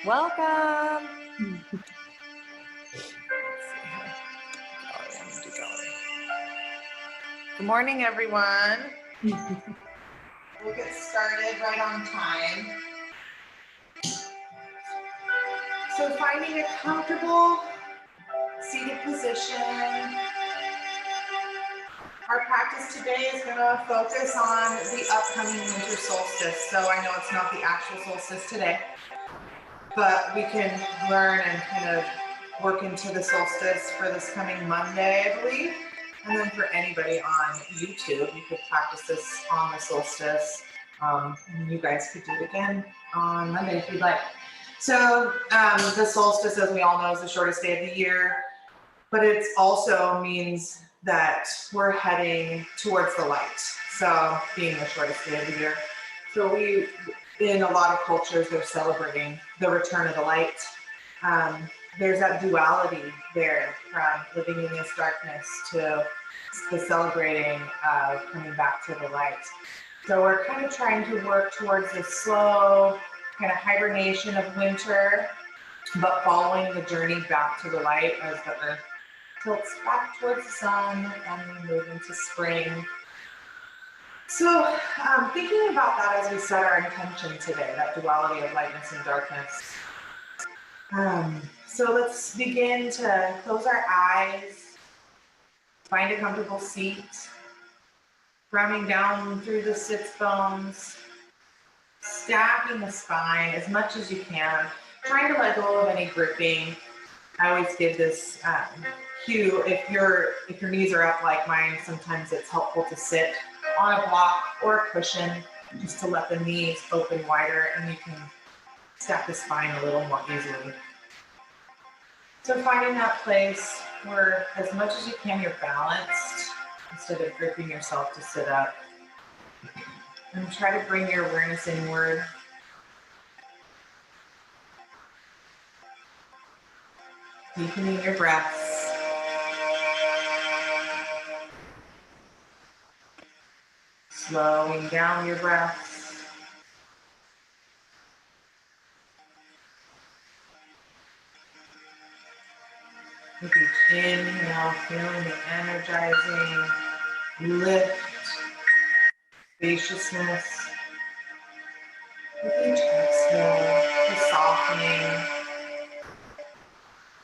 Welcome. Good morning, everyone. We'll get started right on time. So finding a comfortable seated position. Our practice today is going to focus on the upcoming winter solstice. So I know it's not the actual solstice today, but we can learn and kind of work into the solstice for this coming Monday, I believe. And then for anybody on YouTube, you could practice this on the solstice. And you guys could do it again on Monday if you'd like. So the solstice, as we all know, is the shortest day of the year, but it also means that we're heading towards the light. So being the shortest day of the year. So in a lot of cultures, they're celebrating the return of the light. There's that duality there from living in this darkness to the celebrating of coming back to the light. So we're kind of trying to work towards this slow kind of hibernation of winter, but following the journey back to the light as the earth tilts back towards the sun and we move into spring. So thinking about that as we set our intention today, that duality of lightness and darkness. So let's begin to close our eyes, find a comfortable seat, grounding down through the sits bones, stacking the spine as much as you can, trying to let go of any gripping. I always give this cue, if your knees are up like mine, sometimes it's helpful to sit on a block or a cushion just to let the knees open wider and you can stack the spine a little more easily. So finding that place where as much as you can you're balanced instead of gripping yourself to sit up. And try to bring your awareness inward. Deepening your breaths. Slowing down your breaths. With each inhale, feeling the energizing lift, spaciousness. With each exhale, the softening,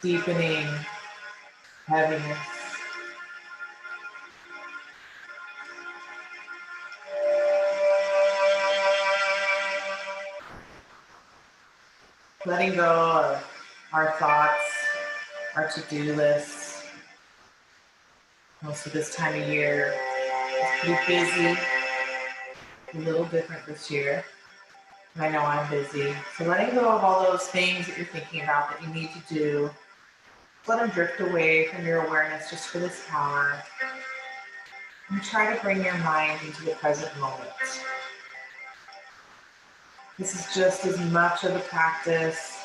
deepening, heaviness. Letting go of our thoughts, our to-do lists. Most of this time of year is pretty busy. A little different this year. I know I'm busy. So letting go of all those things that you're thinking about that you need to do. Let them drift away from your awareness just for this hour. And try to bring your mind into the present moment. This is just as much of the practice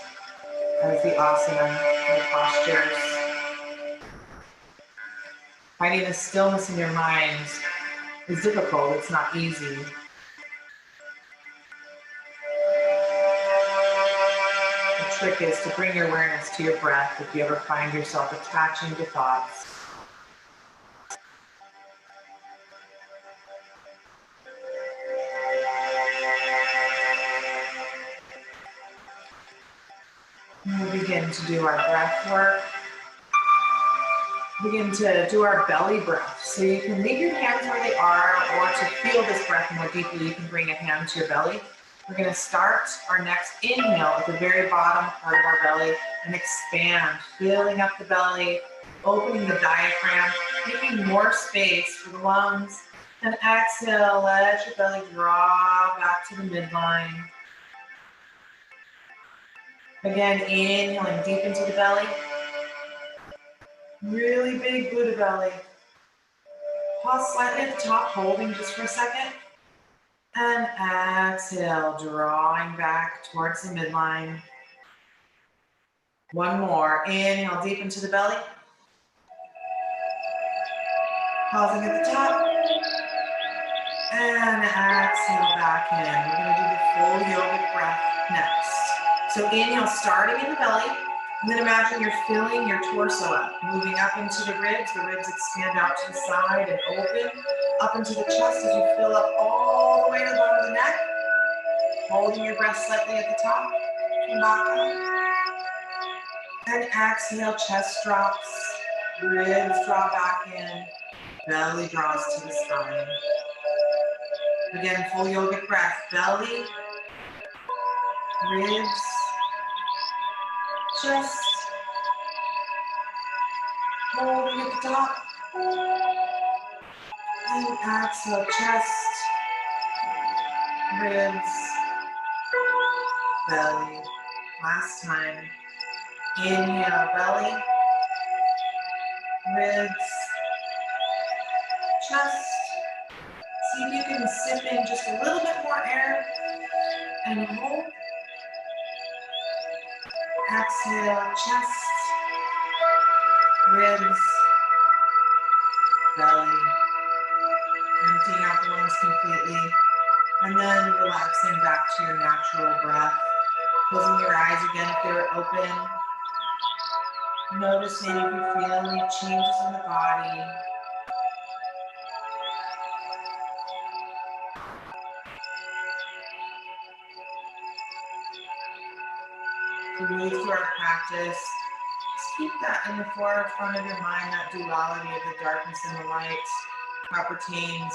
as the asana and the postures. Finding the stillness in your mind is difficult, it's not easy. The trick is to bring your awareness to your breath if you ever find yourself attaching to thoughts. We'll begin to do our breath work. Begin to do our belly breath. So you can leave your hands where they are, or to feel this breath more deeply, you can bring a hand to your belly. We're going to start our next inhale at the very bottom part of our belly and expand, filling up the belly, opening the diaphragm, making more space for the lungs. And exhale, let your belly draw back to the midline. Again, inhaling deep into the belly. Really big Buddha belly. Pause slightly at the top, holding just for a second. And exhale, drawing back towards the midline. One more. Inhale deep into the belly. Pausing at the top. And exhale back in. We're going to do the full yogic breath next. So inhale, starting in the belly, and then imagine you're filling your torso up, moving up into the ribs expand out to the side and open, up into the chest as you fill up all the way to the bottom of the neck, holding your breath slightly at the top, and back up. And exhale, chest drops, ribs draw back in, belly draws to the spine. Again, full yogic breath, belly, ribs, chest, holding at the top, and exhale, chest, ribs, belly. Last time. Inhale, belly, ribs, chest. See if you can sip in just a little bit more air and hold. Exhale, chest, ribs, belly. Emptying out the lungs completely. And then relaxing back to your natural breath. Closing your eyes again if they were open. Noticing if you feel any changes in the body. To move through our practice, just keep that in the forefront of your mind, that duality of the darkness and the light, how it pertains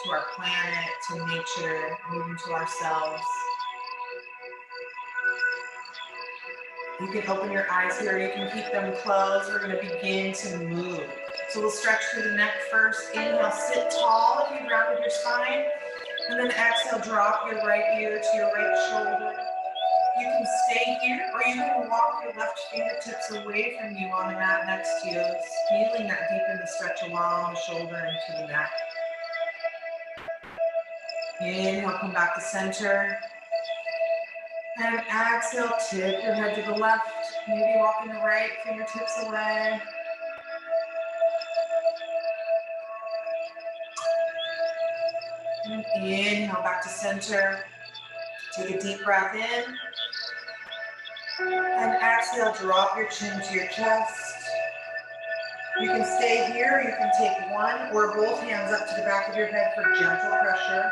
to our planet, to nature, moving to ourselves. You can open your eyes here, you can keep them closed. We're going to begin to move. So we'll stretch through the neck first. Inhale, sit tall if you've rounded your spine. And then exhale, drop your right ear to your right shoulder. You can stay here, or you can walk your left fingertips away from you on the mat next to you, feeling that deepen the stretch along the shoulder and to the neck. Inhale, come back to center. And exhale, tip your head to the left, maybe walking the right fingertips away. And inhale, back to center. Take a deep breath in. And exhale, drop your chin to your chest. You can stay here, you can take one or both hands up to the back of your head for gentle pressure.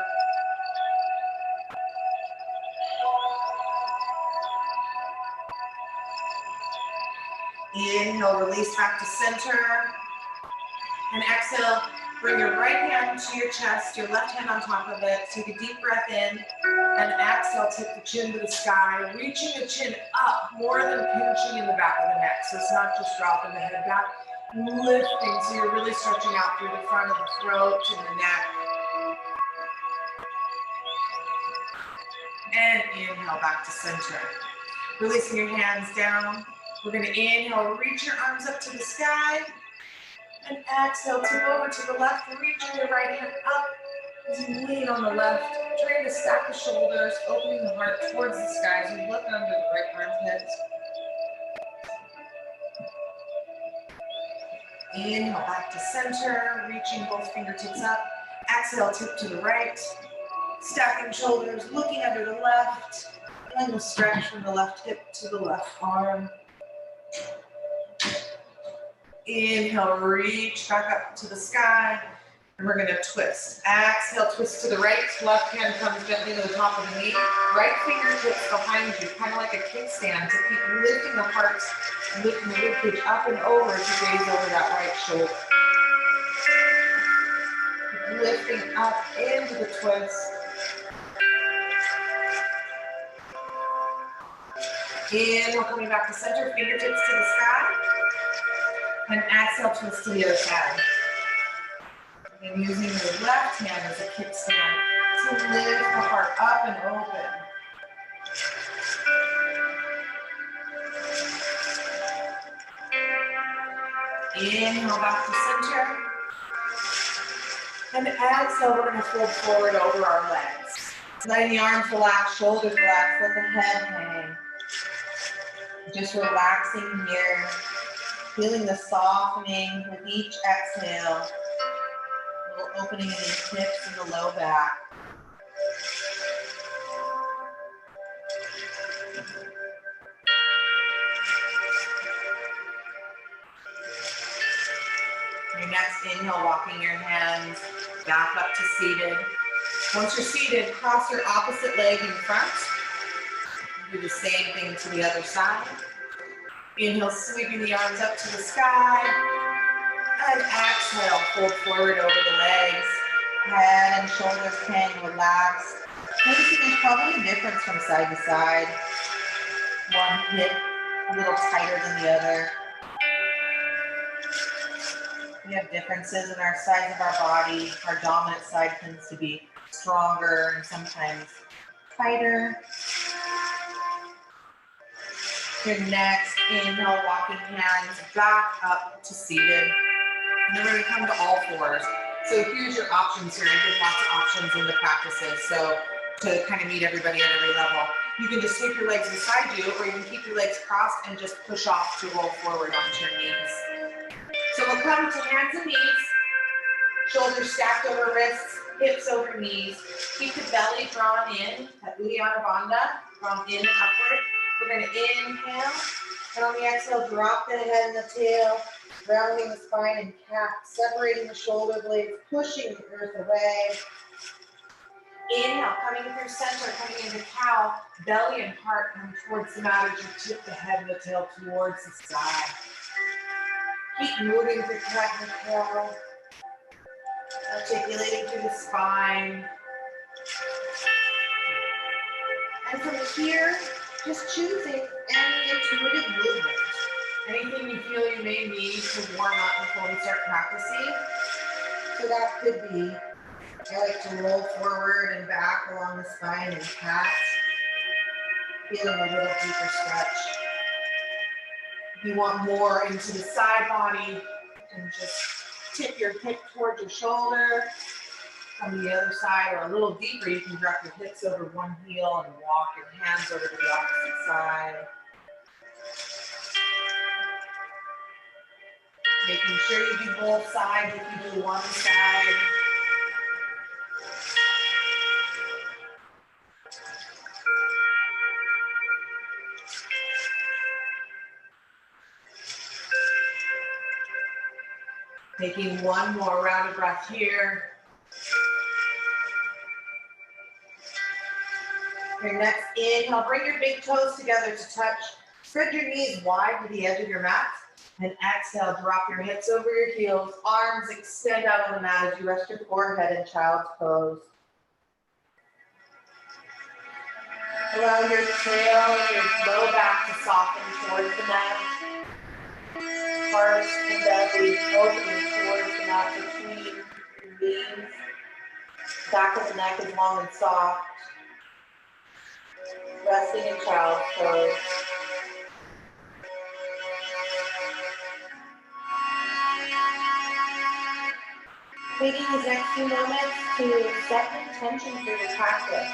Inhale, release back to center. And exhale, bring your right hand to your chest, your left hand on top of it. Take a deep breath in. And exhale, take the chin to the sky, reaching the chin up more than pinching in the back of the neck. So it's not just dropping the head back, lifting. So you're really stretching out through the front of the throat and the neck. And inhale, back to center. Releasing your hands down. We're going to inhale, reach your arms up to the sky. And exhale, tip over to the left, reaching your right hand up. As you lean on the left, trying to stack the shoulders, opening the heart towards the sky as you look under the right armpit. Inhale, back to center, reaching both fingertips up. Exhale, tip to the right, stacking shoulders, looking under the left. And then we'll stretch from the left hip to the left arm. Inhale, reach back up to the sky. And we're going to twist. Exhale, twist to the right. Left hand comes gently to the top of the knee. Right fingertips behind you, kind of like a kickstand to keep lifting the heart, lifting the ribcage up and over as you gaze over that right shoulder. Keep lifting up into the twist. Inhale, coming back to center, fingertips to the sky. And exhale, twist to the other side. And using your left hand as a kickstand to lift the heart up and open. Inhale, back to center. And exhale, we're going to fold forward over our legs. Letting the arms relax, shoulders relax, let the head hang. Just relaxing here. Feeling the softening with each exhale. Opening in the hips and the low back. inhale, walking your hands back up to seated. Once you're seated, cross your opposite leg in front. Do the same thing to the other side. Inhale, sweeping the arms up to the sky. And exhale, fold forward over the legs. Head and shoulders can relax. Noticing there's probably a difference from side to side. One hip a little tighter than the other. We have differences in our size of our body. Our dominant side tends to be stronger and sometimes tighter. Your next inhale, walking hands back up to seated. And then we're going to come to all fours. So here's your options here. I give lots of options in the practices. So to kind of meet everybody at every level. You can just sweep your legs beside you, or you can keep your legs crossed and just push off to roll forward onto your knees. So we'll come to hands and knees, shoulders stacked over wrists, hips over knees. Keep the belly drawn in, at Uddiyana Bandha, drawn in and upward. We're going to inhale, and on the exhale, drop the head and the tail, rounding the spine and cat, separating the shoulder blades, pushing the earth away. Inhale, coming through center, coming into cow, belly and heart come towards the mat as you tip the head and the tail towards the sky. Keep moving through cat and cow, articulating through the spine. And from here, just choosing any intuitive movement. Anything you feel you may need to warm up before we start practicing. So that could be, I like to roll forward and back along the spine and cat. Feeling a little deeper stretch. If you want more into the side body, you can just tip your hip towards your shoulder. From the other side, or a little deeper, you can drop your hips over one heel and walk your hands over to the opposite side. Making sure you do both sides if you do one side. Taking one more round of breath here. Your next inhale, bring your big toes together to touch. Spread your knees wide to the edge of your mat. And exhale, drop your hips over your heels. Arms extend out on the mat as you rest your forehead in child's pose. Allow your tail and your low back to soften towards the mat. Heart and belly opening towards the mat between your knees. Back of the neck is long and soft. Resting in child's pose. Taking these next few moments to set an intention for your practice.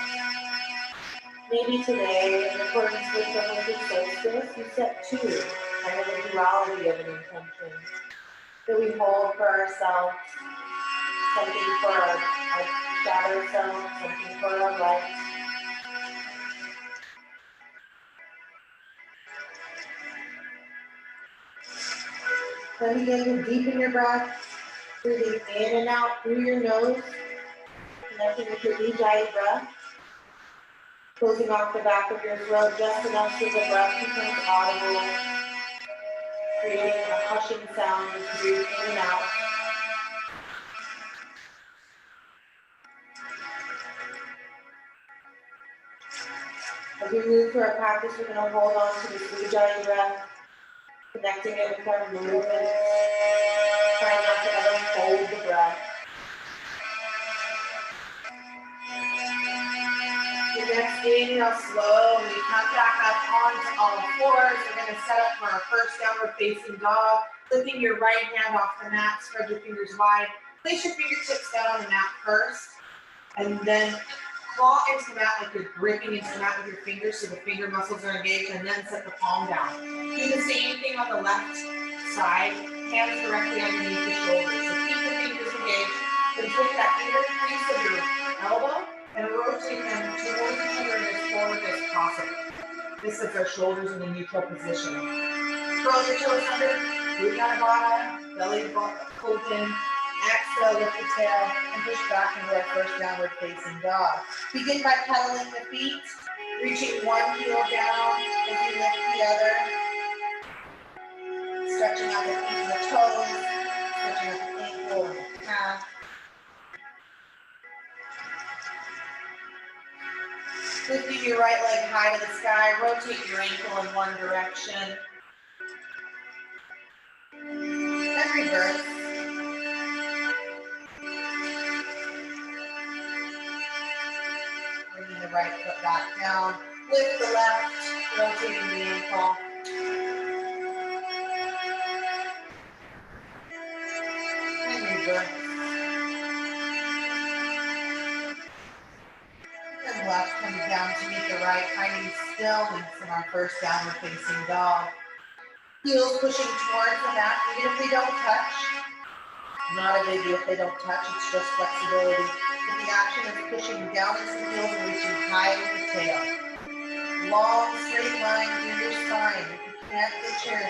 Maybe today, in accordance with the winter solstice, you set two, kind of a duality of an intention that we hold for ourselves, something for our shadow self, something for our light. Then begin to deepen your breath, breathing in and out through your nose, connecting with your Ujjayi breath, closing off the back of your throat just enough so the breath becomes audible, creating a hushing sound as you breathe in and out. As we move through our practice, we're going to hold on to this Ujjayi breath, connecting it with our movement, trying not to ever hold the breath. Your next inhale, slowly come back up onto all fours. We're going to set up for our first downward facing dog. Lifting your right hand off the mat, spread your fingers wide. Place your fingertips down on the mat first, and then claw into the mat like you're gripping into the mat with your fingers so the finger muscles are engaged, and then set the palm down. Do the same thing on the left side, hands directly underneath the shoulders. So keep the fingers engaged, then take that inner crease of your elbow and rotate them towards each other and as forward as possible. This is our shoulders in a neutral position. Curl your toes under, Uddiyana Bandha, belly open, Exhale, lift the tail and push back into our first downward facing dog. Begin by pedaling the feet, reaching one heel down as you lift the other. Stretching out the feet and the toes, stretching out the ankle and the calf. Lifting your right leg high to the sky, rotate your ankle in one direction. And reverse. Bringing the right foot back down. Lift the left, rotating the ankle. And reverse. And left coming down to meet the right, finding stillness in our first downward facing dog. Heels pushing towards the mat, even if they don't touch. Not a big deal if they don't touch, it's just flexibility. But the action is pushing down into the heels and reaching high with the tail. Long, straight line through your spine. If you can't get your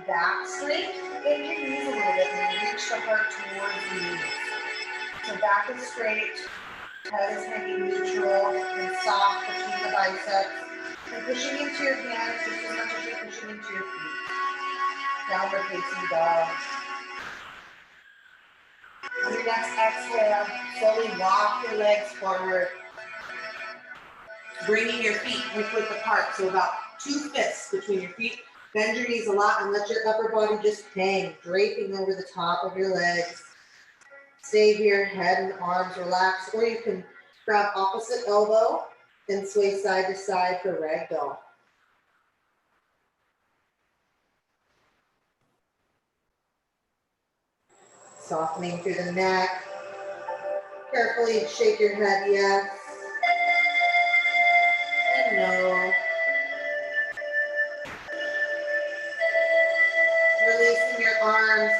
back straight, bend your knees a little bit and reach the heart towards the knees. So back is straight, head is hanging neutral and soft between the biceps. And pushing into your hands just as much as you're pushing into your feet. Downward facing dog. On your next exhale, slowly walk your legs forward. Bringing your feet hip-width apart, so about 2 fists between your feet. Bend your knees a lot and let your upper body just hang, draping over the top of your legs. Stay here, head and arms relaxed, or you can grab opposite elbow and sway side to side for ragdoll. Softening through the neck. Carefully shake your head, yes. And no. Releasing your arms.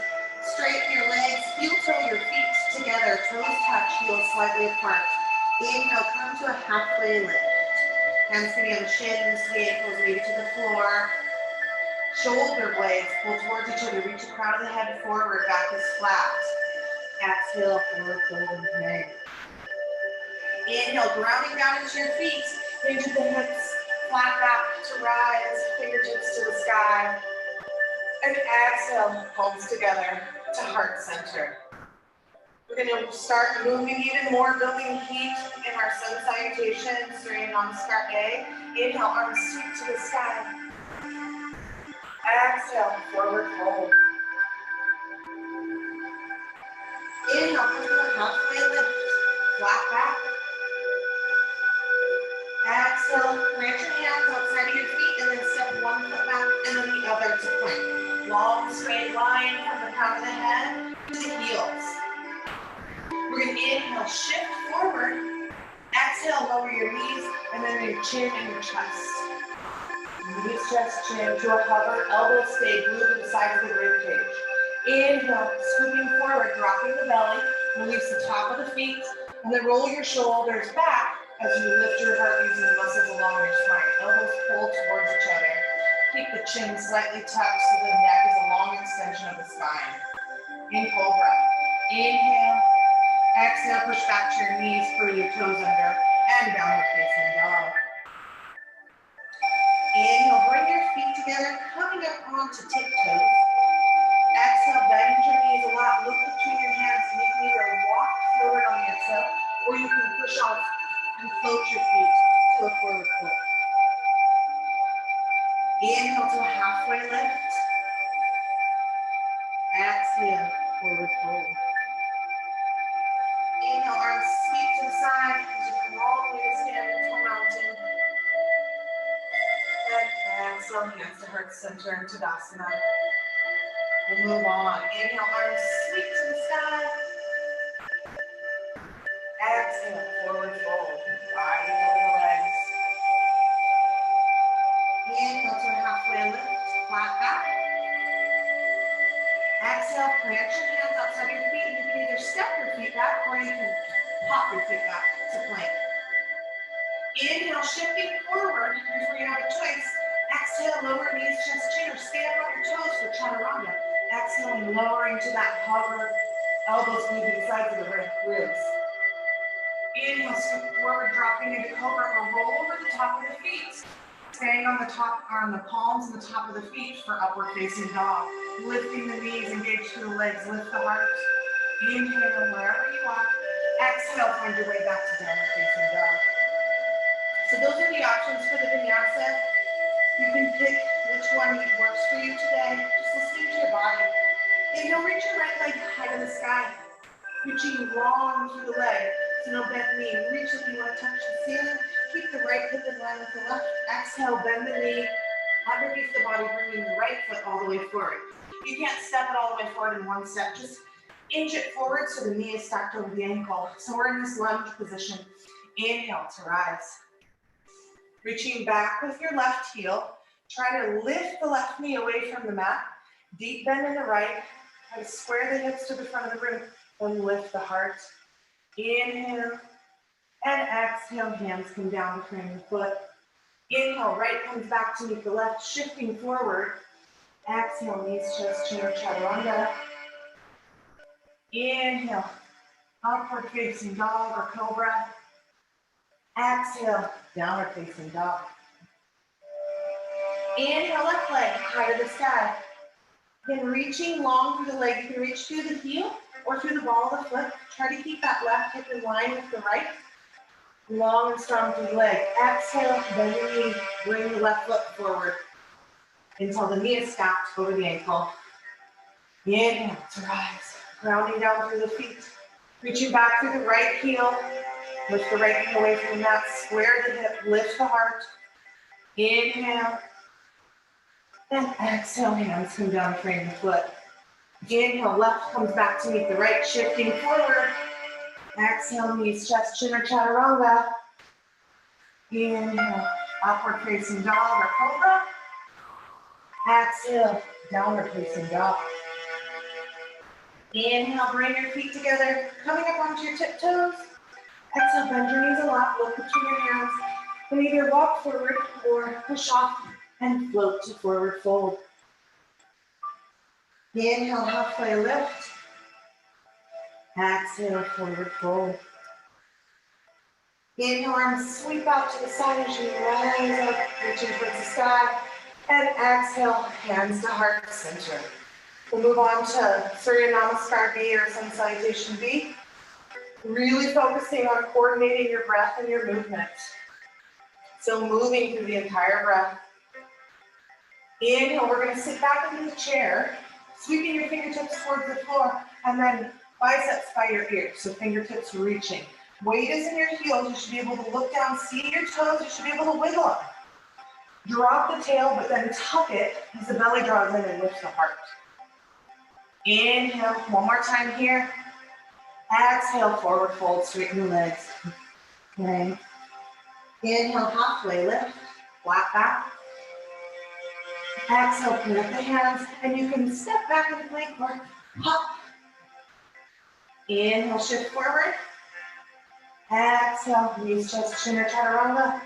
Straighten your legs. Heel toe your feet together. Toes touch, heels slightly apart. Inhale, come to a halfway lift. Hands can be on the shins, the ankles, maybe to the floor. Shoulder blades pull towards each other. Reach the crown of the head forward. Back is flat. Exhale, forward fold and hang. Inhale, grounding down into your feet, into the hips, flat back to rise, fingertips to the sky. And exhale, palms together to heart center. We're going to start moving even more, building heat in our sun salutation, Surya Namaskar. Inhale, arms sweep to the sky. Exhale, forward fold. Inhale, come to a halfway lift, flat back. Exhale, plant your hands outside of your feet and then step one foot back and then the other to plank. Long straight line from the crown of the head to the heels. We're going to inhale, shift forward. Exhale, lower your knees and then your chin and your chest. Knees, chest, chin to a hover, elbows stay glued to the sides of the rib cage. Inhale, scooping forward, dropping the belly, release the top of the feet, and then roll your shoulders back as you lift your heart using the muscles along your spine. Elbows pull towards each other. Keep the chin slightly tucked so the neck is a long extension of the spine. In cobra. Inhale. Exhale, push back to your knees, curl your toes under, and downward facing dog. Inhale, bring your feet together, coming up onto tiptoes. Exhale, bend your knees a lot. Look between your hands. You can either walk forward on your toe, or you can push off and float your feet to a forward fold. Inhale to a halfway lift. Exhale, forward fold. Inhale, arms sweep to the side as you come all the way to stand into a mountain. And exhale, hands to heart center and Tadasana. We'll move on. Inhale, arms sweep to the sky. Exhale, forward fold. Riding over the legs. Inhale to a halfway lift, flat back. Exhale, plant your hands outside your feet. You can either step your feet back or you can pop your feet back to plank. Inhale, shifting forward. Here's where you have a choice. Exhale, lower knees, chest, chin, or stay up on your toes for chaturanga. Exhaling, lowering to that hover, Elbows need to the sides of the ribs. Inhale, scoop forward, dropping into cobra or roll over the top of the feet. Staying on the top, on the palms and the top of the feet for upward facing dog. Lifting the knees, engage through the legs, lift the heart. Inhale wherever you are. Exhale, find your way back to downward facing dog. So those are the options for the vinyasa. You can pick which one works for you today. Just listening to your body. Inhale, reach your right leg high to the sky. Reaching long through the leg. So no bent knee. Reach if you want to touch the ceiling. Keep the right hip in line with the left. Exhale, bend the knee. Underneath the body, bringing the right foot all the way forward. You can't step it all the way forward in one step. Just inch it forward so the knee is stacked over the ankle. So we're in this lunge position. Inhale to rise. Reaching back with your left heel. Try to lift the left knee away from the mat. Deep bend in the right. Try to square the hips to the front of the room. And lift the heart. Inhale. And exhale, hands come down to frame the foot. Inhale, right comes back to meet the left, shifting forward. Exhale, knees, chest, chin, or chaturanga. Inhale, upward facing dog or cobra. Exhale, downward facing dog. Inhale, left leg high to the sky. Then reaching long through the leg. You can reach through the heel or through the ball of the foot. Try to keep that left hip in line with the right. Long and strong through the leg. Exhale, bend the knee, bring the left foot forward until the knee is stacked over the ankle. Inhale to rise, grounding down through the feet. Reaching back through the right heel, lift the right knee away from the mat, square the hip, lift the heart. Inhale, and exhale, hands come down, frame the foot. Inhale, left comes back to meet the right, shifting forward. Exhale, knees, chest, chin, or chaturanga. Inhale, upward facing dog or cobra. Exhale, downward facing dog. Inhale, bring your feet together, coming up onto your tiptoes. Exhale, bend your knees a lot, look between your hands, and either walk forward or push off and float to forward fold. Inhale, halfway lift. Exhale, forward fold. Inhale, arms sweep out to the side as you rise up, reaching towards the sky. And exhale, hands to heart center. We'll move on to Surya Namaskar B or Sun Salutation B. Really focusing on coordinating your breath and your movement. So moving through the entire breath. Inhale, we're going to sit back into the chair, sweeping your fingertips towards the floor, and then biceps by your ears, so fingertips reaching. Weight is in your heels. You should be able to look down, see your toes. You should be able to wiggle them. Drop the tail, but then tuck it as the belly draws in and lifts the heart. Inhale, one more time here. Exhale, forward fold, straighten the legs. Okay. Inhale, halfway lift, flat back. Exhale, put up the hands, and you can step back into plank or hop. Inhale, shift forward. Exhale, knees, chest, chin, or chaturanga.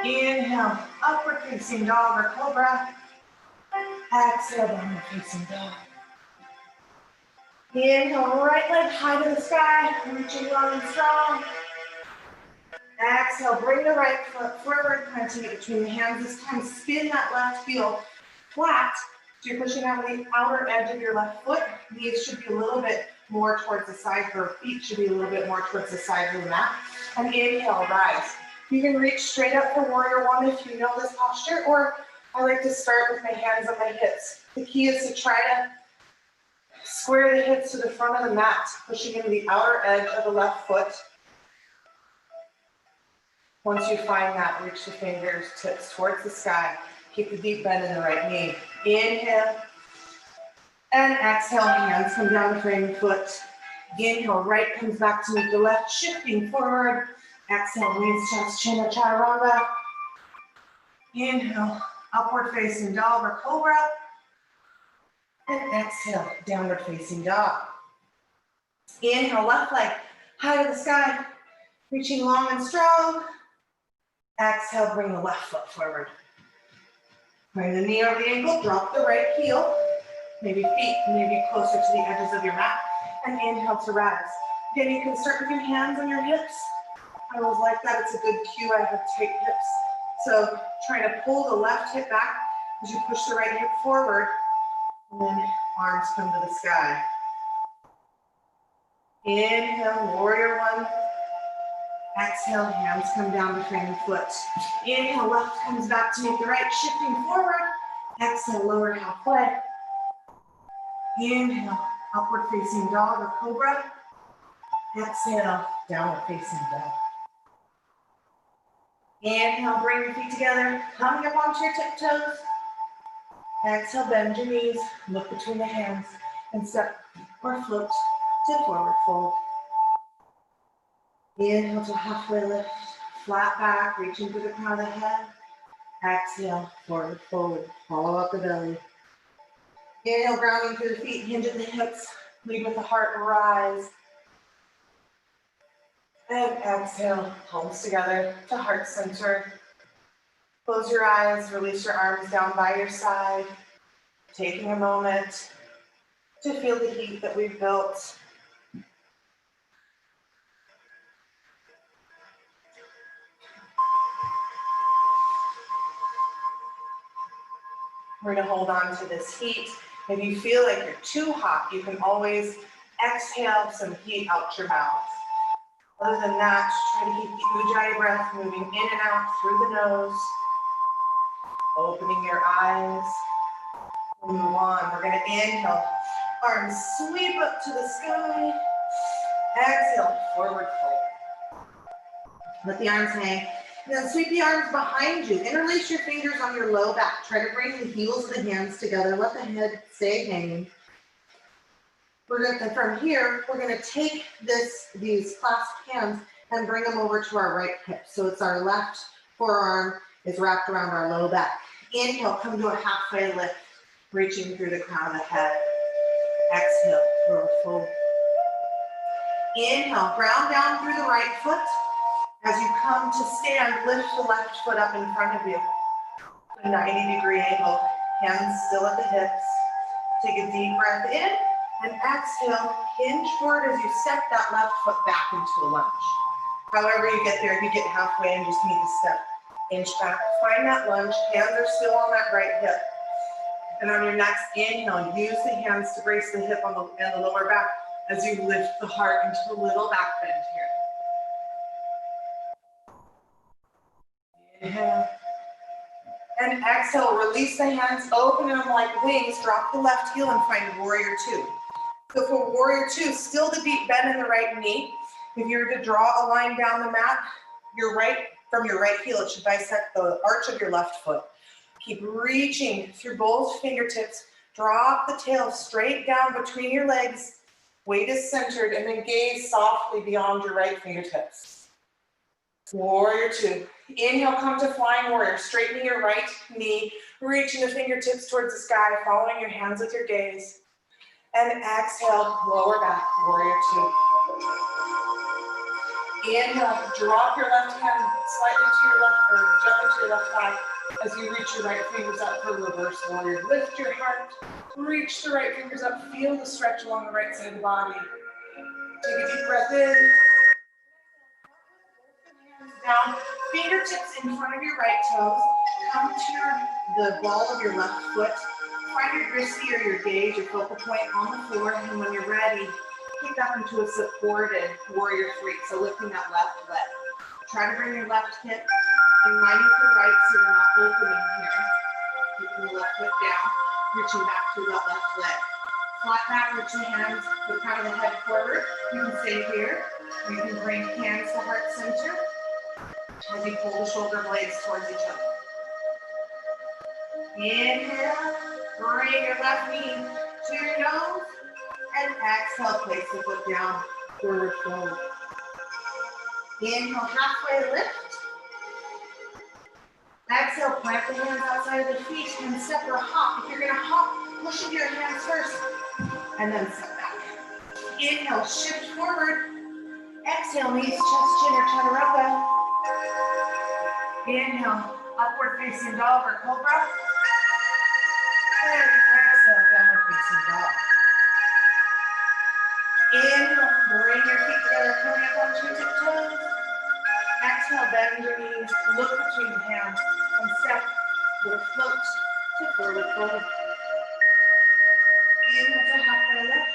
Inhale, upward facing dog or cobra. Exhale, downward facing dog. Inhale, right leg high to the sky, reaching long and strong. Exhale, bring the right foot forward, planting it between the hands. This time, spin that left heel flat. So you're pushing out the outer edge of your left foot. Knees should be a little bit more towards the side, or feet should be a little bit more towards the side of the mat. And inhale, rise. You can reach straight up for warrior one if you know this posture, or I like to start with my hands on my hips. The key is to try to square the hips to the front of the mat, pushing into the outer edge of the left foot. Once you find that, reach the fingers, tips towards the sky. Keep the deep bend in the right knee. Inhale. And exhale, hands come down to frame the foot. Inhale, right comes back to meet the left, shifting forward. Exhale, knees, chest, chin, or chaturanga. Inhale, upward facing dog or cobra. And exhale, downward facing dog. Inhale, left leg high to the sky, reaching long and strong. Exhale, bring the left foot forward. Bring the knee over the ankle, drop the right heel. Maybe feet, maybe closer to the edges of your mat. And inhale to rise. Again, you can start with your hands on your hips. I always like that. It's a good cue. I have tight hips. So trying to pull the left hip back as you push the right hip forward. And then arms come to the sky. Inhale, warrior one. Exhale, hands come down to frame the foot. Inhale, left comes back to meet the right, shifting forward. Exhale, lower halfway. Inhale, upward facing dog or cobra. Exhale, downward facing dog. Inhale, bring your feet together, coming up onto your tiptoes. Exhale, bend your knees, look between the hands, and step or float to forward fold. Inhale to halfway lift, flat back, reaching through the crown of the head. Exhale, forward fold, follow up the belly. Inhale, grounding through the feet, hinge at the hips, lead with the heart, rise. And exhale, palms together to heart center. Close your eyes, release your arms down by your side, taking a moment to feel the heat that we've built. We're going to hold on to this heat. If you feel like you're too hot, you can always exhale some heat out your mouth. Other than that, try to keep the Ujjayi breath moving in and out through the nose. Opening your eyes. We'll move on. We're going to inhale. Arms sweep up to the sky. Exhale, forward fold. Let the arms hang. And then sweep the arms behind you. Interlace your fingers on your low back. Try to bring the heels of the hands together. Let the head stay hanging. From here, we're going to take these clasped hands and bring them over to our right hip. So it's our left forearm is wrapped around our low back. Inhale, come to a halfway lift, reaching through the crown of the head. Exhale, forward fold. Inhale, ground down through the right foot. As you come to stand, lift the left foot up in front of you. A 90-degree angle, hands still at the hips. Take a deep breath in and exhale, hinge forward as you step that left foot back into a lunge. However you get there, if you get halfway and just need to step, inch back, find that lunge, hands are still on that right hip. And on your next inhale, use the hands to brace the hip and the lower back as you lift the heart into a little back bend here. Inhale. And exhale, release the hands, open them like wings, drop the left heel and find warrior two. So for warrior two, still the deep bend in the right knee. If you were to draw a line down the mat, from your right heel, it should bisect the arch of your left foot. Keep reaching through both fingertips, drop the tail straight down between your legs, weight is centered, and then gaze softly beyond your right fingertips. Warrior two. Inhale, come to flying warrior, straightening your right knee, reaching the fingertips towards the sky, following your hands with your gaze. And exhale, lower back, warrior two. Inhale, drop your left hand slightly to your left, or gently to your left thigh as you reach your right fingers up for reverse warrior. Lift your heart, reach the right fingers up, feel the stretch along the right side of the body. Take a deep breath in. Down, fingertips in front of your right toes. Come to the ball of your left foot. Find your gristy or your gauge, your focal point on the floor, and when you're ready, kick up into a supported warrior three. So lifting that left leg. Try to bring your left hip in line with your right so you're not opening here. Keeping the left foot down, reaching back through that left leg. Flat back, reach your hands, the crown of the head forward. You can stay here, or you can bring hands to heart center as you pull the shoulder blades towards each other. Inhale, bring your left knee to your nose, and exhale, place the foot down, forward fold. Inhale, halfway lift. Exhale, plant the hands outside of the feet and step or hop. If you're gonna hop, push into your hands first, and then step back. Inhale, shift forward. Exhale, knees, chest, chin, or chaturanga. Inhale, upward facing dog or cobra. And Exhale, downward facing dog. Inhale, bring your feet together, coming up onto your tiptoes. Exhale, bend your knees, look between the hands, and step or float to forward fold. Inhale to halfway lift.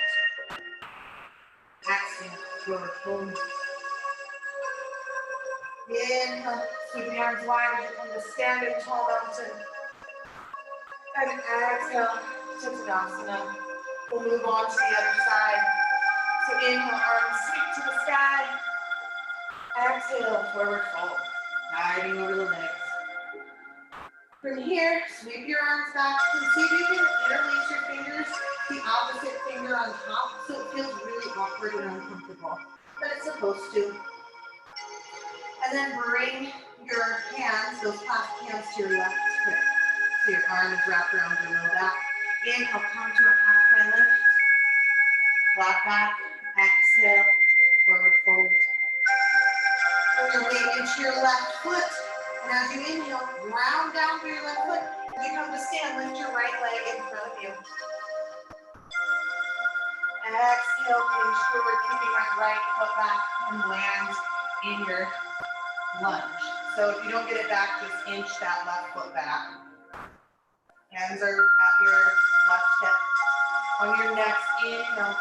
Exhale, forward fold. Inhale, sweep the arms wide as you come to standing tall mountain. And exhale to Tadasana. We'll move on to the other side. So inhale, arms sweep to the sky. Exhale, forward fold. Guiding over the legs. From here, sweep your arms back. And see if you can interlace your fingers, the opposite finger on top, so it feels really awkward and uncomfortable. But it's supposed to. And then bring your hands, those clasped hands, to your left hip. So your arm is wrapped around your low back. Inhale, come to a halfway lift. Flat back. Exhale, forward fold. Bring your weight into your left foot. And as you inhale, round down through your left foot. As you come to stand, lift your right leg in front of you. And exhale, hinge forward, keeping that right foot back and land in your lunge. So if you don't get it back, just inch that left foot back. Hands are at your left hip. On your next inhale,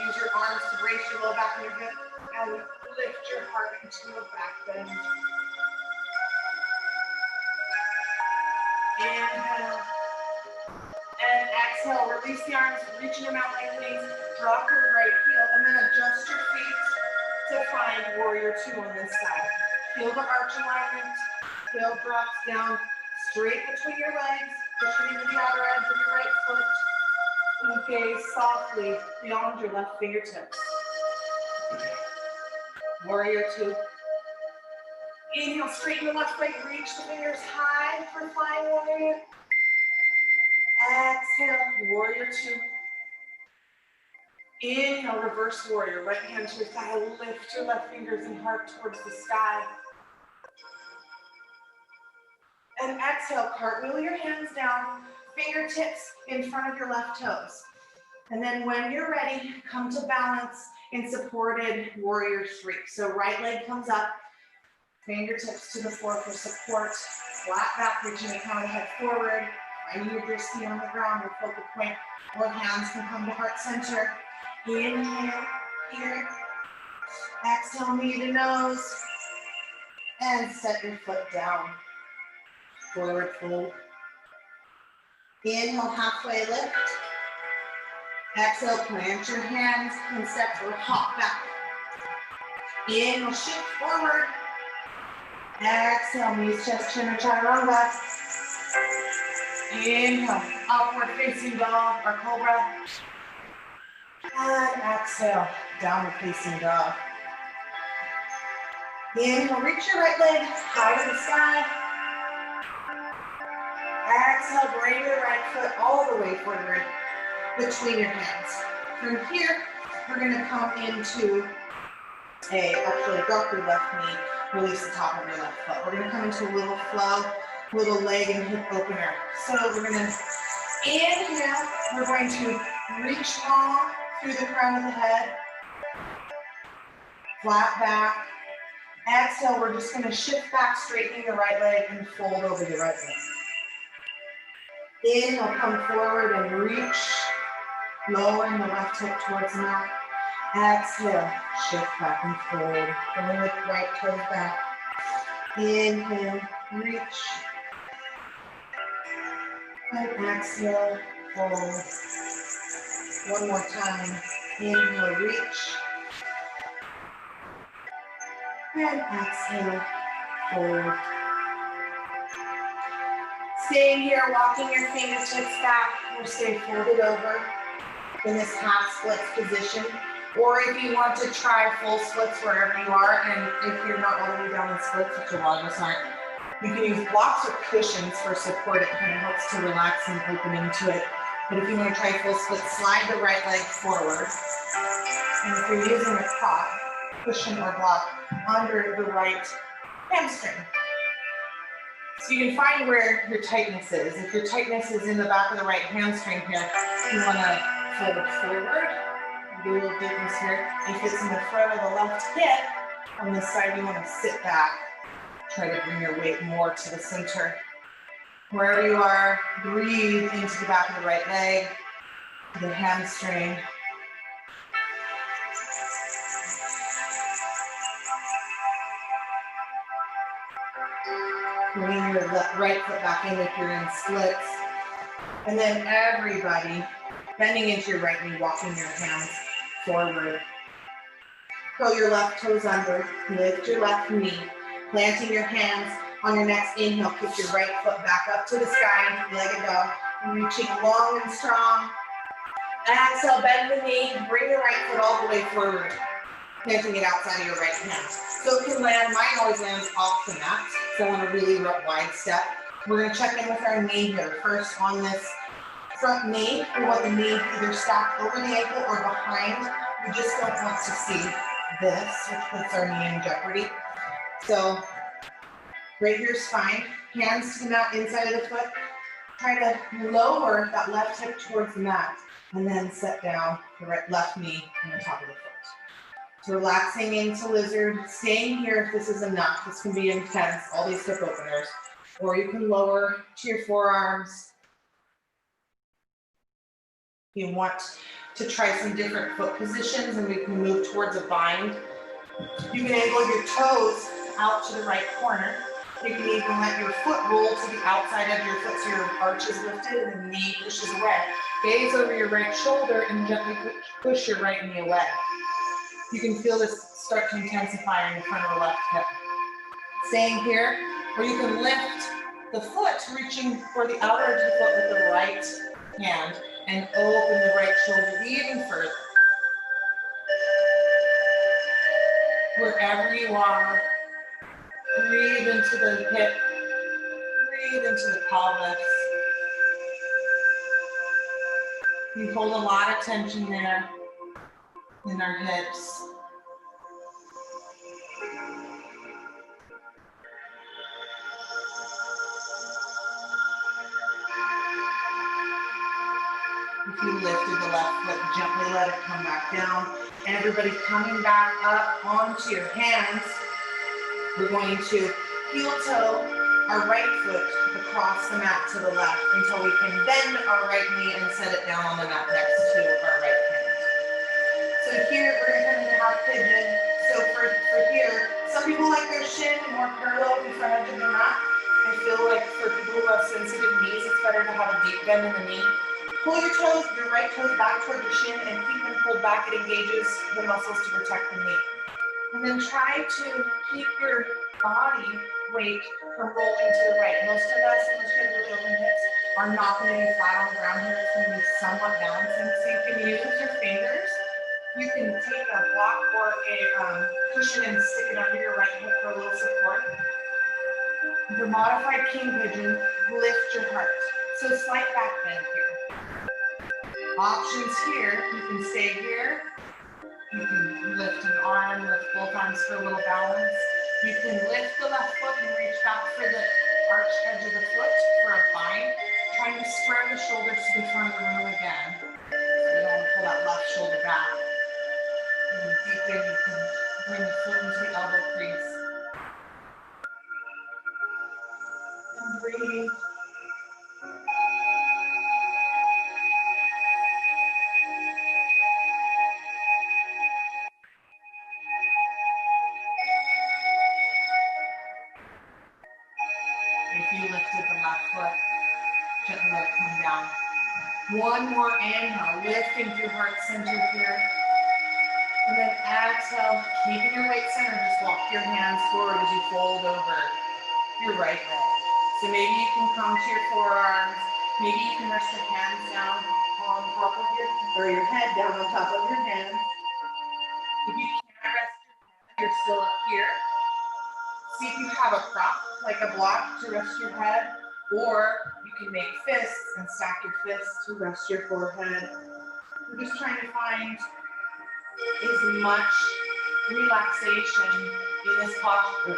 use your arms to brace your low back and your hip and lift your heart into a back bend. Inhale. And exhale, release the arms, reach in your mat like these, drop your right heel, and then adjust your feet to find warrior two on this side. Feel the arch alignment, heel drops down straight between your legs, pushing into the outer edge of your right foot, and gaze softly beyond your left fingertips. Warrior two. Inhale, straighten your left leg, reach the fingers high for flying warrior. Exhale, warrior two. Inhale, reverse warrior, right hand to your thigh, lift your left fingers and heart towards the sky. And exhale, cartwheel your hands down, fingertips in front of your left toes. And then when you're ready, come to balance in supported warrior three. So right leg comes up, fingertips to the floor for support, flat back, reaching the crown of the head forward. When you move your feet on the ground, your focal point, or hands can come to heart center. Inhale, here. Exhale, knee to nose. And set your foot down. Forward fold. Inhale, halfway lift. Exhale, plant your hands and step or hop back. Inhale, shift forward. Exhale, knees, chest, chin, or chaturanga. Inhale, upward facing dog or cobra. And exhale, downward facing dog. Inhale, reach your right leg high to the sky. Exhale, bring your right foot all the way forward between your hands. From here, we're going to come into actually drop your left knee, release the top of your left foot. We're going to come into a little flow, little leg and hip opener. So we're going to inhale, we're going to reach long through the crown of the head, flat back. Exhale, we're just going to shift back, straightening the right leg and fold over the right leg. Inhale, come forward and reach, lowering the left hip towards the mat. Exhale, shift back and fold, bring the right toes back. Inhale, reach. And exhale, fold. One more time. Inhale, reach. And exhale, fold. Staying here, walking your fingertips back, or stay folded over in this half splits position. Or if you want to try full splits wherever you are, and if you're not all the way down in splits, which a lot of us aren't, you can use blocks or cushions for support. It kind of helps to relax and open into it. But if you want to try full split, slide the right leg forward. And if you're using a prop, cushion or block, under the right hamstring. So you can find where your tightness is. If your tightness is in the back of the right hamstring here, you want to fold it forward, do a little deepness here. If it's in the front of the left hip, on this side, you want to sit back. Try to bring your weight more to the center. Wherever you are, breathe into the back of the right leg, the hamstring. Bringing your right foot back in if you're in splits. And then everybody bending into your right knee, walking your hands forward. Curl your left toes under, lift your left knee, planting your hands on your next inhale. Kick your right foot back up to the sky, legged dog, reaching long and strong. Exhale, bend the knee, bring the right foot all the way forward, planting it outside of your right hand. So it can land, mine always lands off the mat, so on a really wide step. We're gonna check in with our knee here. First on this front knee, we want the knee either stacked over the ankle or behind. We just don't want to see this, which puts our knee in jeopardy. So right here is fine. Hands to the mat, inside of the foot. Try to lower that left hip towards the mat and then set down the left knee on the top of the foot. So relaxing into lizard, staying here if this is enough. This can be intense, all these hip openers. Or you can lower to your forearms. You want to try some different foot positions and we can move towards a bind. You can angle your toes out to the right corner. You can even let your foot roll to the outside of your foot so your arch is lifted and the knee pushes away. Gaze over your right shoulder and gently push your right knee away. You can feel this start to intensify in the front of the left hip. Staying here, or you can lift the foot, reaching for the outer edge of the foot with the right hand and open the right shoulder even further. Wherever you are, breathe into the hip, breathe into the pelvis. We hold a lot of tension there in our hips. If you lifted the left foot, gently let it come back down. And everybody coming back up onto your hands. We're going to heel toe our right foot across the mat to the left until we can bend our right knee and set it down on the mat next to our right hand. So here we're going to come into half pigeon. So for here, some people like their shin more parallel in front of the mat. I feel like for people who have sensitive knees, it's better to have a deep bend in the knee. Pull your toes, your right toes back toward your shin and keep them pulled back. It engages the muscles to protect the knee. And then try to keep your body weight from rolling to the right. Most of us, unless you have really open hips, are not going to be flat on the ground here. It's going to be somewhat balancing. So you can use your fingers. You can take a block or a cushion and stick it under your right hip for a little support. The modified king pigeon, lift your heart. So slight back bend here. Options here, you can stay here. You can lift an arm, lift both arms for a little balance. You can lift the left foot and reach back for the arch edge of the foot for a bind. Trying to spread the shoulders to the front of the room again. So you don't want to pull that left shoulder back. And deep in, you can bring the foot into the elbow crease. And breathe. If you lifted the left foot, gently let it come down. One more inhale, lifting through heart center here. And then exhale, keeping your weight center, just walk your hands forward as you fold over your right leg. So maybe you can come to your forearms. Maybe you can rest your hands down on top of your head down on top of your hands. If you can't rest your head, you're still up here. See if you have a prop, like a block to rest your head, or you can make fists and stack your fists to rest your forehead. We're just trying to find as much relaxation in this posture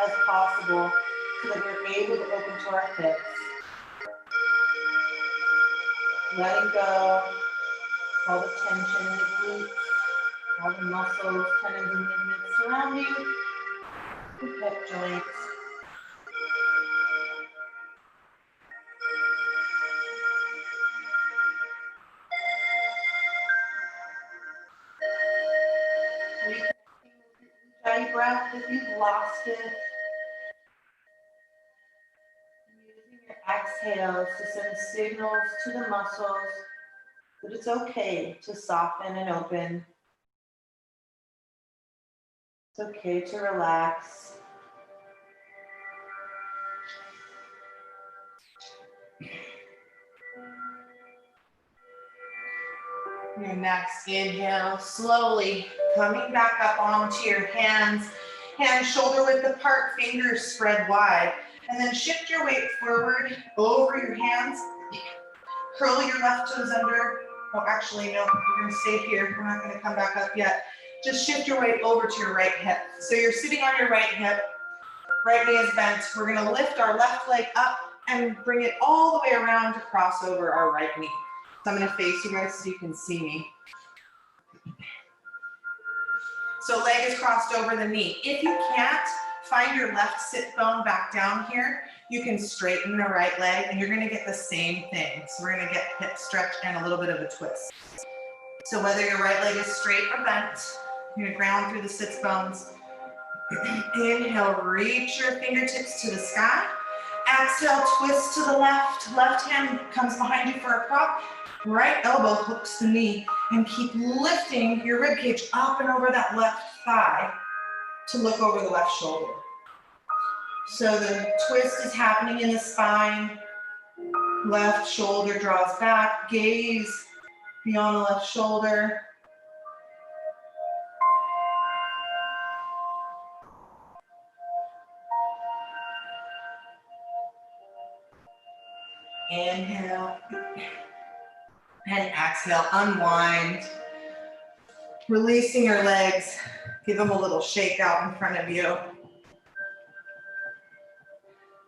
as possible so that we're able to open to our hips. Letting go all the tension in the glutes, all the muscles, tendons, and ligaments surrounding the hip joints. Reconnecting with your breath if you've lost it. Using your exhales to send signals to the muscles that it's okay to soften and open. It's okay to relax. Your next inhale, slowly coming back up onto your hands. Hands shoulder width apart, fingers spread wide. And then shift your weight forward over your hands. Curl your left toes under. Oh, actually, no, we're gonna stay here. We're not gonna come back up yet. Just shift your weight over to your right hip. So you're sitting on your right hip, right knee is bent. We're gonna lift our left leg up and bring it all the way around to cross over our right knee. So I'm gonna face you guys so you can see me. So leg is crossed over the knee. If you can't, find your left sit bone back down here. You can straighten the right leg and you're gonna get the same thing. So we're gonna get hip stretch and a little bit of a twist. So whether your right leg is straight or bent, you're gonna ground through the sits bones. Inhale, reach your fingertips to the sky. Exhale, twist to the left. Left hand comes behind you for a prop. Right elbow hooks the knee and keep lifting your rib cage up and over that left thigh to look over the left shoulder. So the twist is happening in the spine. Left shoulder draws back, gaze beyond the left shoulder. Inhale and exhale, unwind. Releasing your legs, give them a little shake out in front of you.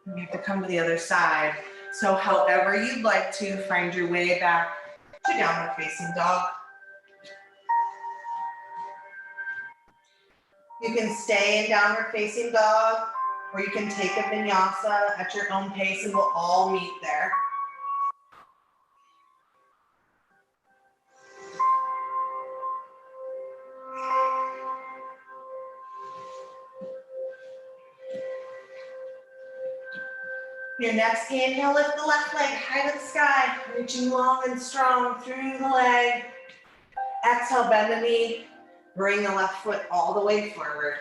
You have to come to the other side. So however you'd like to, find your way back to downward facing dog. You can stay in downward facing dog, or you can take a vinyasa at your own pace and we'll all meet there. Your next inhale, lift the left leg high to the sky, reaching long and strong through the leg. Exhale, bend the knee, bring the left foot all the way forward.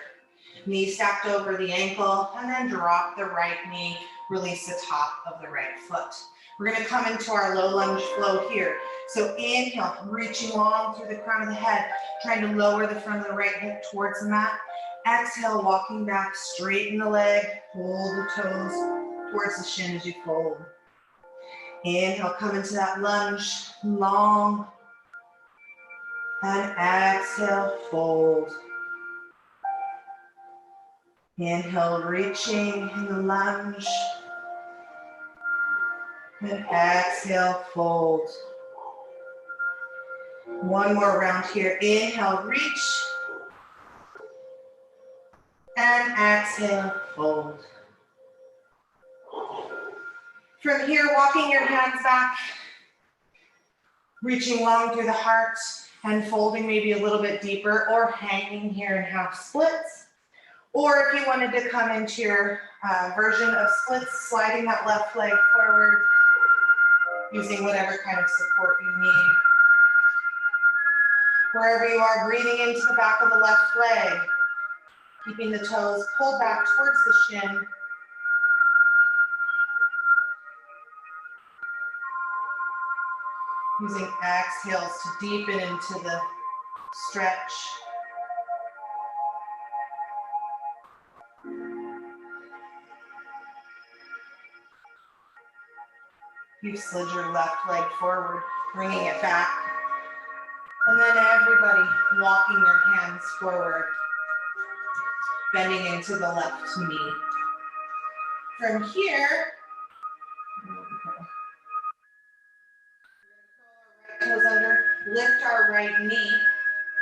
Knee stacked over the ankle, and then drop the right knee, release the top of the right foot. We're gonna come into our low lunge flow here. So inhale, reaching long through the crown of the head, trying to lower the front of the right hip towards the mat. Exhale, walking back, straighten the leg, hold the toes towards the shin as you fold. Inhale, come into that lunge, long. And exhale, fold. Inhale, reaching in the lunge. And exhale, fold. One more round here. Inhale, reach. And exhale, fold. From here, walking your hands back, reaching long through the heart and folding maybe a little bit deeper, or hanging here in half splits. Or if you wanted to come into your version of splits, sliding that left leg forward, using whatever kind of support you need. Wherever you are, breathing into the back of the left leg, keeping the toes pulled back towards the shin. Using exhales to deepen into the stretch. You slid your left leg forward, bringing it back. And then everybody walking their hands forward, bending into the left knee. From here, toes under, lift our right knee,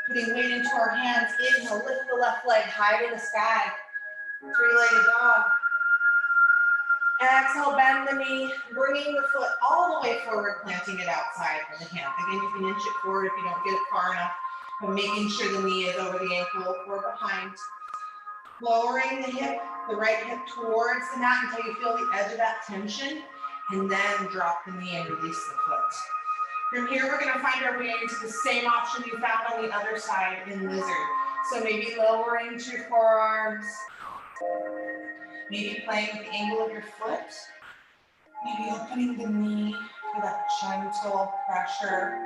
putting weight into our hands. Inhale, lift the left leg high to the sky. Three-legged dog. Exhale, bend the knee, bringing the foot all the way forward, planting it outside of the hand. Again, you can inch it forward if you don't get it far enough, but making sure the knee is over the ankle or behind. Lowering the hip, the right hip towards the mat until you feel the edge of that tension, and then drop the knee and release the foot. From here, we're gonna find our way into the same option you found on the other side in lizard. So maybe lowering to your forearms, maybe playing with the angle of your foot, maybe opening the knee for that gentle pressure,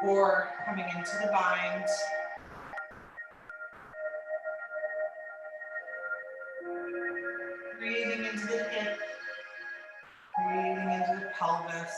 or coming into the bind. Breathing into the hip, breathing into the pelvis.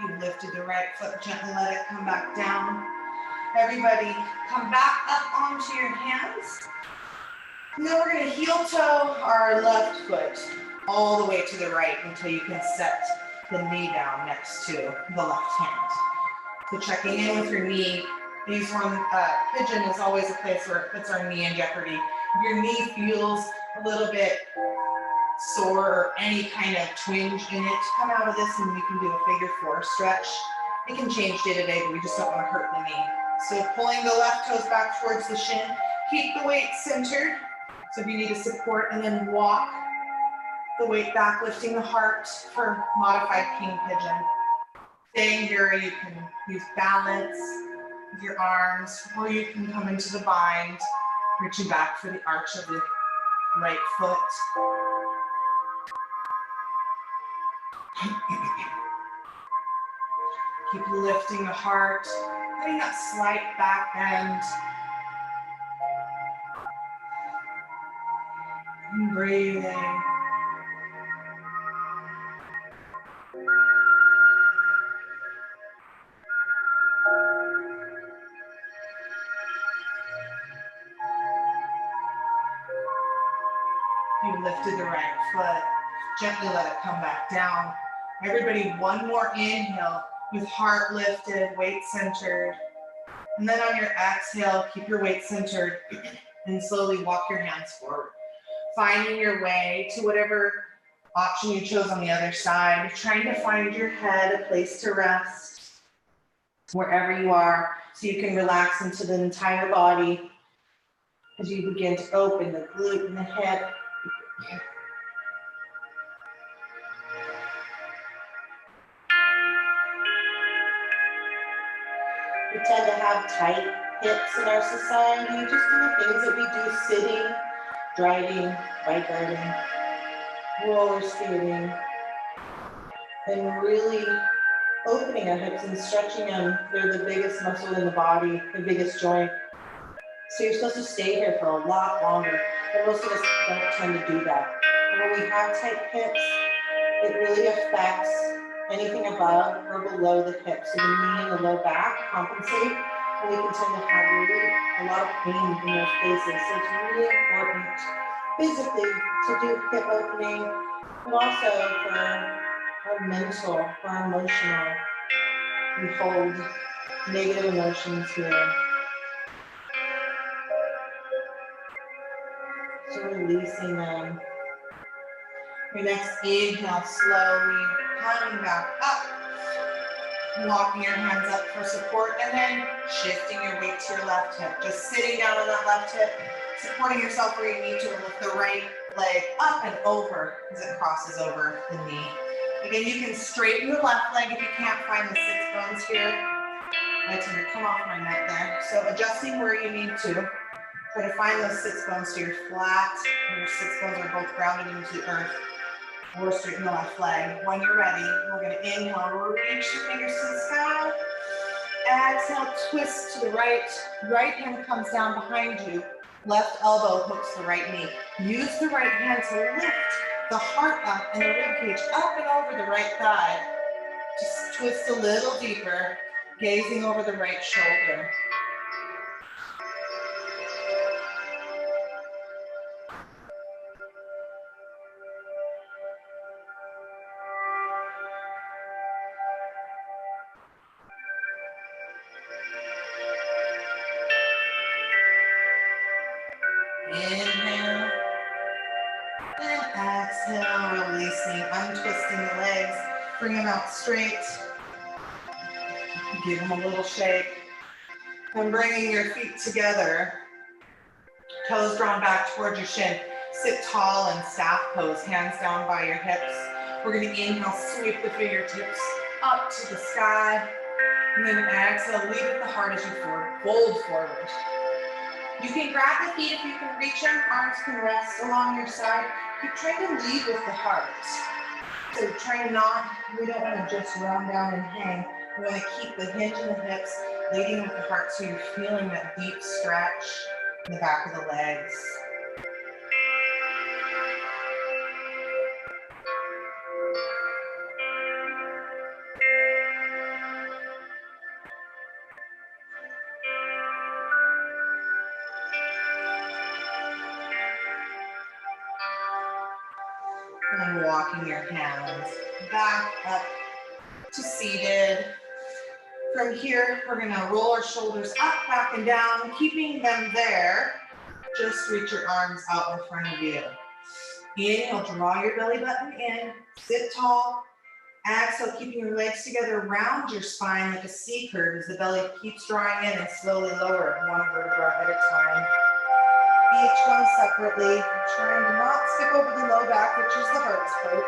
You lifted the right foot, gently let it come back down. Everybody come back up onto your hands. And then we're gonna heel toe our left foot all the way to the right until you can set the knee down next to the left hand. So checking in with your knee. These one, pigeon is always a place where it puts our knee in jeopardy. If your knee feels a little bit sore or any kind of twinge in it, come out of this and we can do a figure four stretch. It can change day to day, but we just don't want to hurt the knee. So pulling the left toes back towards the shin, keep the weight centered. So if you need a support, and then walk the weight back, lifting the heart for modified king pigeon. Staying here, you can use balance with your arms, or you can come into the bind, reaching back for the arch of the right foot. Keep lifting the heart, getting that slight back bend. And breathing. You lifted the right foot. Gently let it come back down. Everybody, one more inhale with heart lifted, weight centered. And then on your exhale, keep your weight centered and slowly walk your hands forward. Finding your way to whatever option you chose on the other side. Trying to find your head, a place to rest wherever you are so you can relax into the entire body as you begin to open the glute and the hip. We tend to have tight hips in our society, just in the things that we do sitting, driving, bike riding, roller skating, and really opening our hips and stretching them. They're the biggest muscle in the body, the biggest joint. So you're supposed to stay here for a lot longer, but most of us don't tend to do that. And when we have tight hips, it really affects anything above or below the hips. So the knee and the low back compensate, and we can tend to have really a lot of pain in those places. So it's really important physically to do hip opening, but also for our mental, for our emotional. We hold negative emotions here. So releasing them. Your next inhale, slowly coming back up, walking your hands up for support, and then shifting your weight to your left hip. Just sitting down on that left hip, supporting yourself where you need to, and lift the right leg up and over as it crosses over the knee. Again, you can straighten the left leg if you can't find the sits bones here. I tend to come off my mat there. So adjusting where you need to. Try to find those sits bones so you're flat and your sits bones are both grounded into the earth. Or straighten the left leg. When you're ready, we're going to inhale, reach the fingers to the sky. Exhale, twist to the right. Right hand comes down behind you. Left elbow hooks the right knee. Use the right hand to lift the heart up and the rib cage up and over the right thigh. Just twist a little deeper, gazing over the right shoulder. Inhale and exhale, releasing, untwisting the legs, bring them out straight, give them a little shake, and bringing your feet together, toes drawn back towards your shin. Sit tall in staff pose, hands down by your hips. We're going to inhale, sweep the fingertips up to the sky, and then exhale, lead with the heart as you fold forward. You can grab the feet if you can reach them, arms can rest along your side. Keep trying to lead with the heart. So we don't want to just run down and hang. We want to keep the hinge in the hips, leading with the heart so you're feeling that deep stretch in the back of the legs. And walking your hands back up to seated. From here, we're gonna roll our shoulders up, back, and down, keeping them there. Just reach your arms out in front of you. Inhale, draw your belly button in, sit tall. Exhale, keeping your legs together, round your spine like a C curve as the belly keeps drawing in and slowly lower, one vertebra at a time. Each one separately, trying to not skip over the low back, which is the hardest part.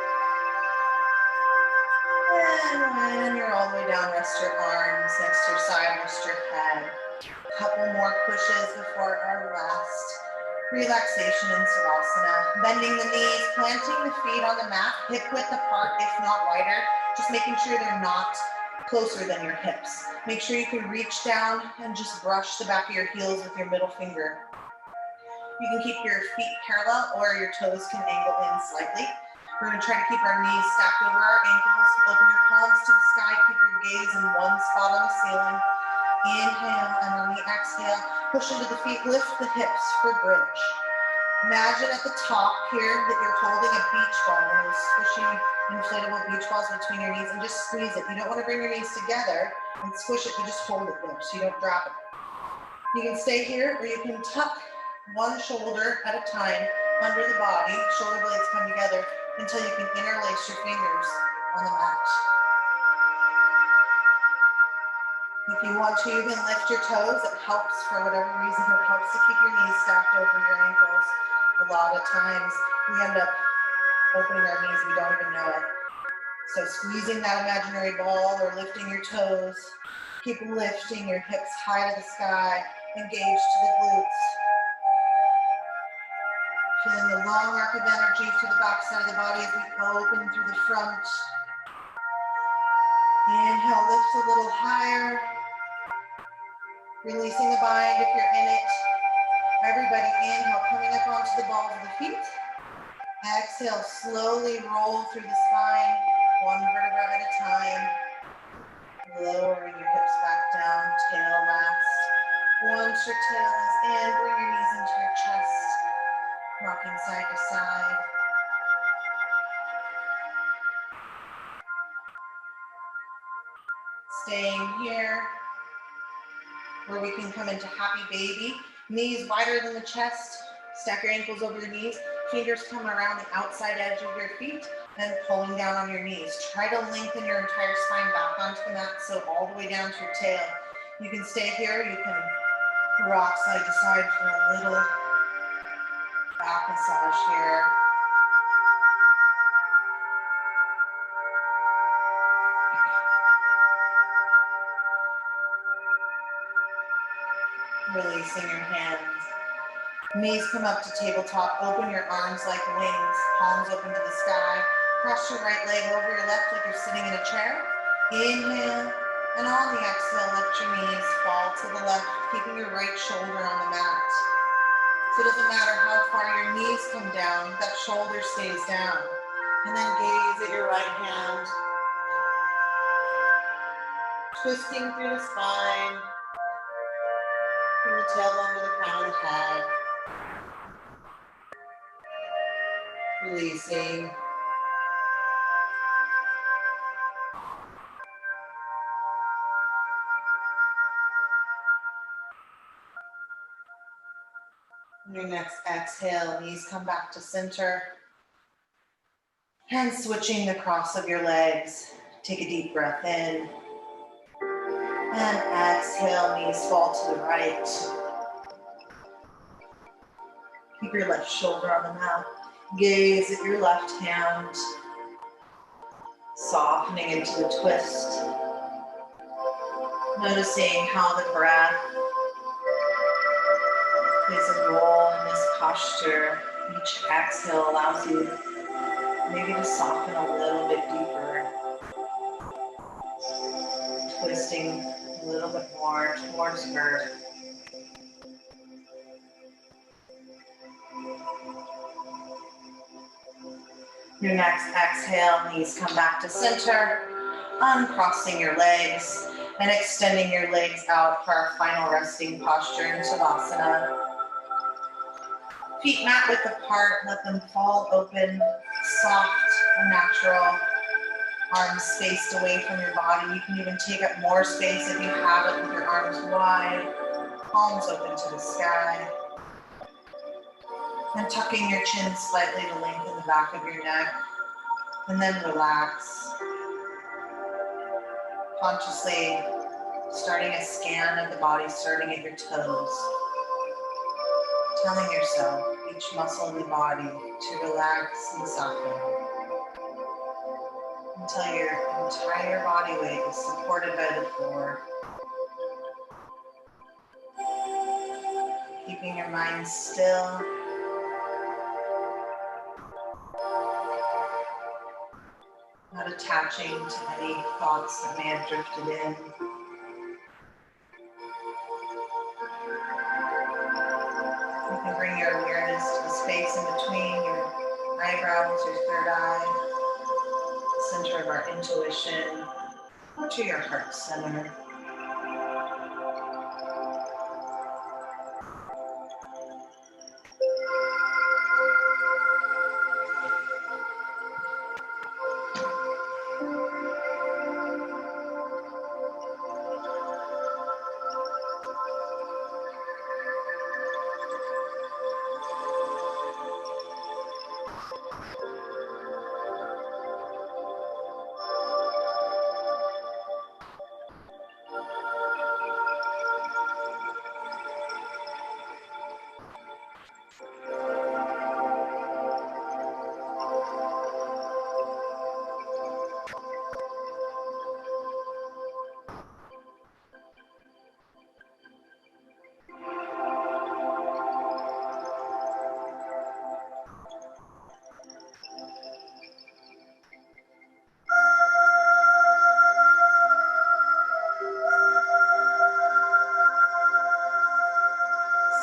And when you're all the way down, rest your arms next to your side, rest your head. A couple more pushes before our last relaxation in Savasana. Bending the knees, planting the feet on the mat, hip width apart, if not wider. Just making sure they're not closer than your hips. Make sure you can reach down and just brush the back of your heels with your middle finger. You can keep your feet parallel or your toes can angle in slightly. We're going to try to keep our knees stacked over our ankles. Open your palms to the sky. Keep your gaze in one spot on the ceiling. Inhale, and on the exhale, push into the feet, lift the hips for bridge. Imagine at the top here that you're holding a beach ball, one of those squishy inflatable beach balls between your knees, and just squeeze it. You don't want to bring your knees together and squish it, you just hold it there so you don't drop it. You can stay here or you can tuck one shoulder at a time under the body, shoulder blades come together until you can interlace your fingers on the mat. If you want to, you can lift your toes. It helps for whatever reason. It helps to keep your knees stacked over your ankles. A lot of times we end up opening our knees, we don't even know it. So squeezing that imaginary ball or lifting your toes, keep lifting your hips high to the sky, engage to the glutes. Feeling the long arc of energy through the back side of the body as we open through the front. Inhale, lift a little higher. Releasing the bind if you're in it. Everybody inhale, coming up onto the balls of the feet. Exhale, slowly roll through the spine, one vertebra at a time. Lowering your hips back down, tail last. Once your tail is in, bring your knees into your chest. Rocking side to side. Staying here, where we can come into happy baby. Knees wider than the chest. Stack your ankles over your knees. Fingers come around the outside edge of your feet and pulling down on your knees. Try to lengthen your entire spine back onto the mat, so all the way down to your tail. You can stay here. You can rock side to side for a little back massage here. Releasing your hands. Knees come up to tabletop. Open your arms like wings. Palms open to the sky. Cross your right leg over your left like you're sitting in a chair. Inhale. And on the exhale, let your knees fall to the left, keeping your right shoulder on the mat. So it doesn't matter how far your knees come down, that shoulder stays down. And then gaze at your right hand, twisting through the spine, from the tailbone to the crown of the head. Releasing. Your next exhale, knees come back to center. And switching the cross of your legs. Take a deep breath in. And exhale, knees fall to the right. Keep your left shoulder on the mat. Gaze at your left hand. Softening into the twist. Noticing how the breath plays a role in this posture. Each exhale allows you maybe to soften a little bit deeper. Twisting a little bit more towards earth. Your next exhale, knees come back to center, uncrossing your legs and extending your legs out for our final resting posture in Savasana. Feet mat width apart, let them fall open, soft and natural. Arms spaced away from your body. You can even take up more space if you have it with your arms wide, palms open to the sky. And tucking your chin slightly to lengthen the back of your neck. And then relax. Consciously starting a scan of the body, starting at your toes. Telling yourself, each muscle in the body, to relax and soften. Until your entire body weight is supported by the floor. Keeping your mind still. Not attaching to any thoughts that may have drifted in. You can bring your awareness to the space in between your eyebrows, your third eye, center of our intuition, or to your heart center.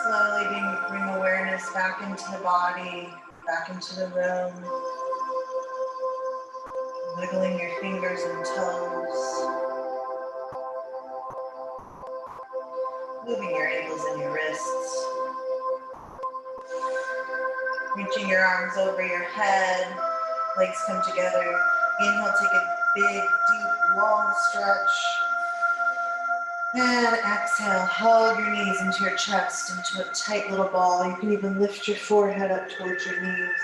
Slowly bring awareness back into the body, back into the room. Wiggling your fingers and toes. Moving your ankles and your wrists. Reaching your arms over your head. Legs come together. Inhale, take a big, deep, long stretch. And exhale, hug your knees into your chest, into a tight little ball. You can even lift your forehead up towards your knees.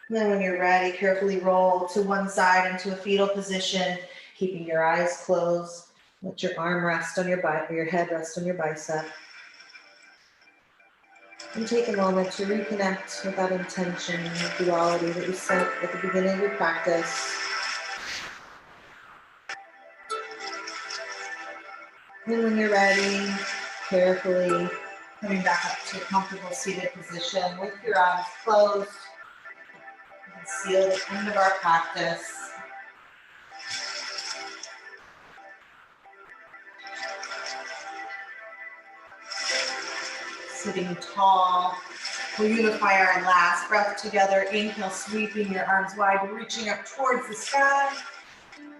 And then when you're ready, carefully roll to one side into a fetal position, keeping your eyes closed. Let your arm rest on your head rest on your bicep. And take a moment to reconnect with that intention and duality that you set at the beginning of your practice. And when you're ready, carefully coming back up to a comfortable seated position with your eyes closed. You can seal the end of our practice. sitting tall. We'll unify our last breath together. Inhale, sweeping your arms wide, reaching up towards the sky.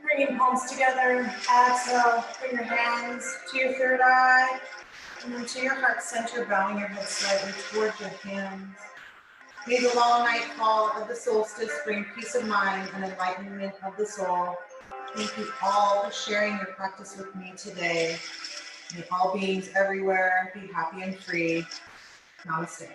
Bringing palms together. Exhale, bring your hands to your third eye. And then to your heart center, bowing your head slightly towards your hands. May the long nightfall of the solstice bring peace of mind and enlightenment of the soul. Thank you all for sharing your practice with me today. May all beings everywhere be happy and free. Namaste.